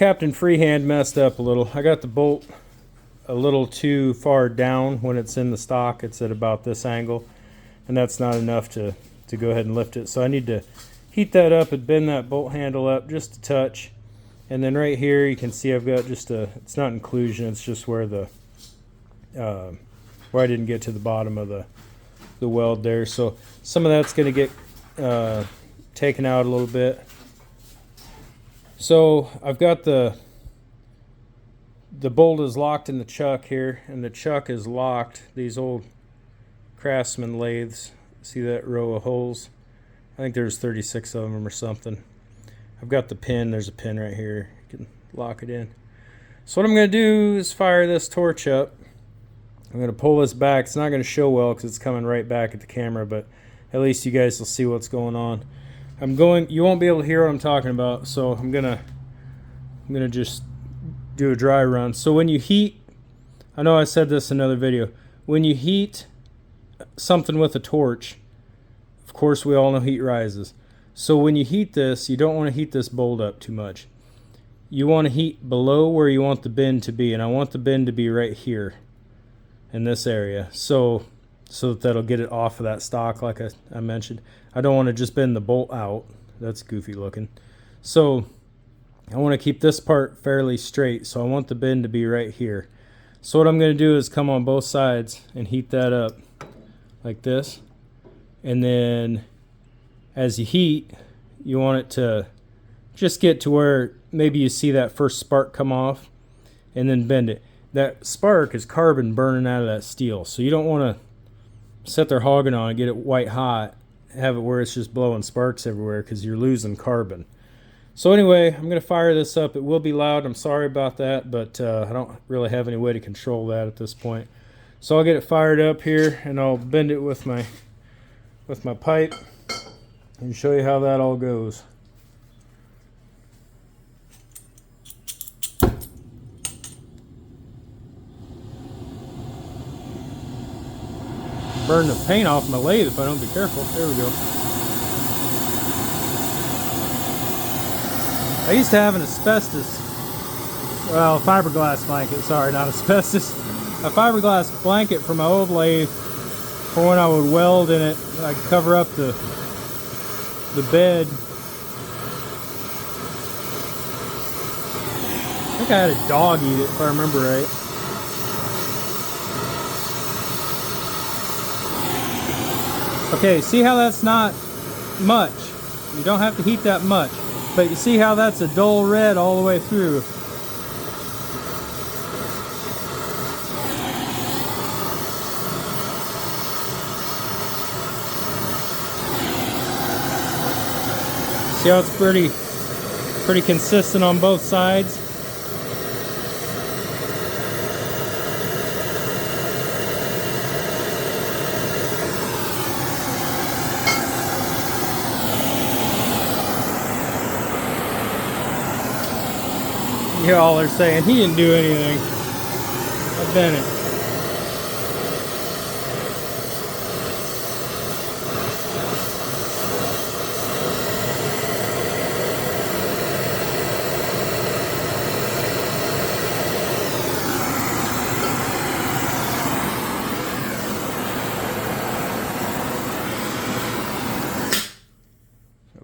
Captain Freehand messed up a little. I got the bolt a little too far down when it's in the stock. It's at about this angle, and that's not enough to go ahead and lift it. So I need to heat that up and bend that bolt handle up just a touch. And then right here you can see I've got just a, it's not inclusion, it's just where the where I didn't get to the bottom of the weld there. So some of that's going to get taken out a little bit. So I've got the bolt is locked in the chuck here, and the chuck is locked. These old Craftsman lathes, see that row of holes? I think there's 36 of them or something. I've got the pin, there's a pin right here, you can lock it in. So what I'm going to do is fire this torch up. I'm going to pull this back. It's not going to show well because it's coming right back at the camera, but at least you guys will see what's going on. You won't be able to hear what I'm talking about, so I'm gonna just do a dry run. So when you heat, I know I said this in another video, when you heat something with a torch, of course we all know heat rises. So when you heat this, you don't want to heat this bolt up too much. You want to heat below where you want the bend to be, and I want the bend to be right here in this area, so that'll get it off of that stock like I mentioned. I don't want to just bend the bolt out. That's goofy looking. So I want to keep this part fairly straight, so I want the bend to be right here. So what I'm going to do is come on both sides and heat that up like this. And then as you heat, you want it to just get to where maybe you see that first spark come off, and then bend it. That spark is carbon burning out of that steel, so you don't want to sit there hogging on it, get it white hot, have it where it's just blowing sparks everywhere, because you're losing carbon. So anyway, I'm going to fire this up. It will be loud. I'm sorry about that, but I don't really have any way to control that at this point. So I'll get it fired up here, and I'll bend it with my pipe and show you how that all goes. Burn the paint off my lathe if I don't be careful. There we go. I used to have an asbestos, well, fiberglass blanket, sorry, not asbestos. A fiberglass blanket for my old lathe for when I would weld in it. I'd cover up the bed. I think I had a dog eat it if I remember right. Okay, see how that's not much? You don't have to heat that much. But you see how that's a dull red all the way through. See how it's pretty consistent on both sides? Y'all are saying he didn't do anything. I've done it.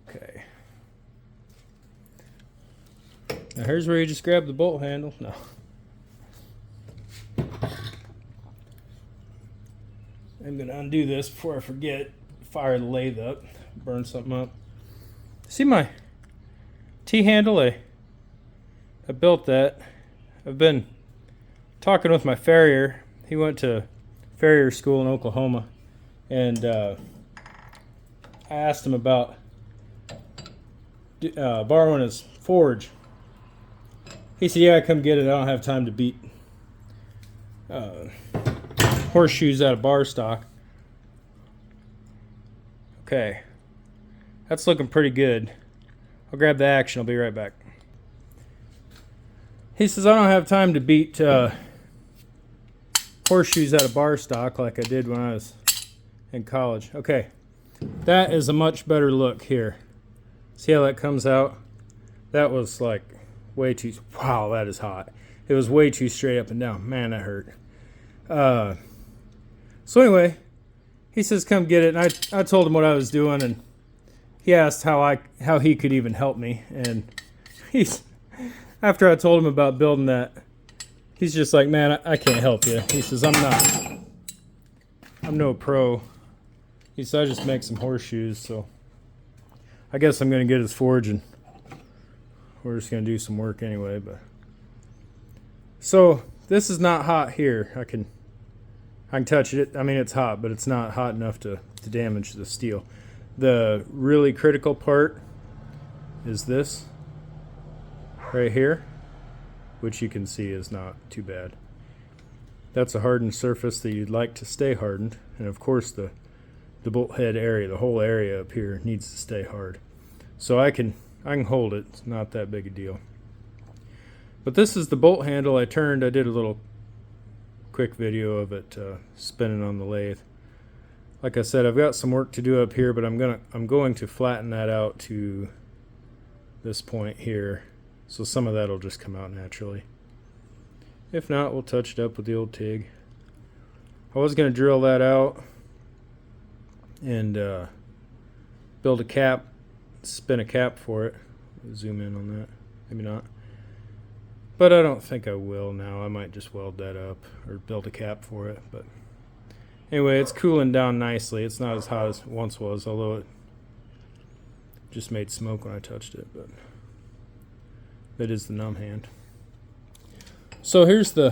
Okay. Now here's where you just grab the bolt handle. No. I'm going to undo this before I forget. Fire the lathe up. Burn something up. See my T-handle? I built that. I've been talking with my farrier. He went to farrier school in Oklahoma. And I asked him about borrowing his forge. He said, yeah, come get it. I don't have time to beat horseshoes out of bar stock. Okay. That's looking pretty good. I'll grab the action. I'll be right back. He says, I don't have time to beat horseshoes out of bar stock like I did when I was in college. Okay. That is a much better look here. See how that comes out? That was like way too, wow, that is hot. It was way too straight up and down. Man, that hurt. So anyway, he says, come get it. And I told him what I was doing, and he asked how he could even help me. And after I told him about building that, he's just like, man, I can't help you. He says, I'm no pro. He said, I just make some horseshoes, so I guess I'm going to get his forge, and we're just going to do some work anyway. But so this is not hot here. I can touch it. I mean, it's hot, but it's not hot enough to damage the steel. The really critical part is this right here, which you can see is not too bad. That's a hardened surface that you'd like to stay hardened, and of course the bolt head area, the whole area up here, needs to stay hard. So I can hold it. It's not that big a deal. But this is the bolt handle I turned. I did a little quick video of it spinning on the lathe. Like I said, I've got some work to do up here, but I'm going to flatten that out to this point here, so some of that'll just come out naturally. If not, we'll touch it up with the old TIG. I was going to drill that out and build a cap, spin a cap for it. Zoom in on that. Maybe not. But I don't think I will now. I might just weld that up or build a cap for it. But anyway, it's cooling down nicely. It's not as hot as it once was, although it just made smoke when I touched it. But that is the numb hand. So here's I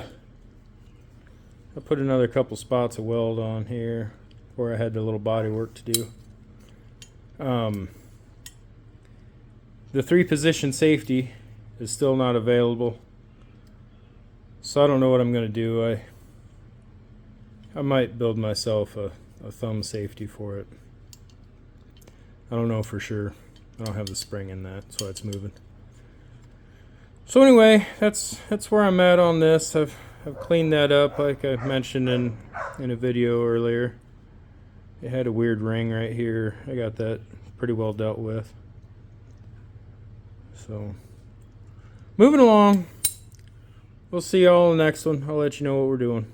put another couple spots of weld on here where I had the little body work to do. The 3-position safety is still not available, so I don't know what I'm going to do. I might build myself a thumb safety for it. I don't know for sure. I don't have the spring in that, so it's moving. So anyway, that's where I'm at on this. I've cleaned that up like I mentioned in a video earlier. It had a weird ring right here. I got that pretty well dealt with. So moving along. We'll see y'all in the next one. I'll let you know what we're doing.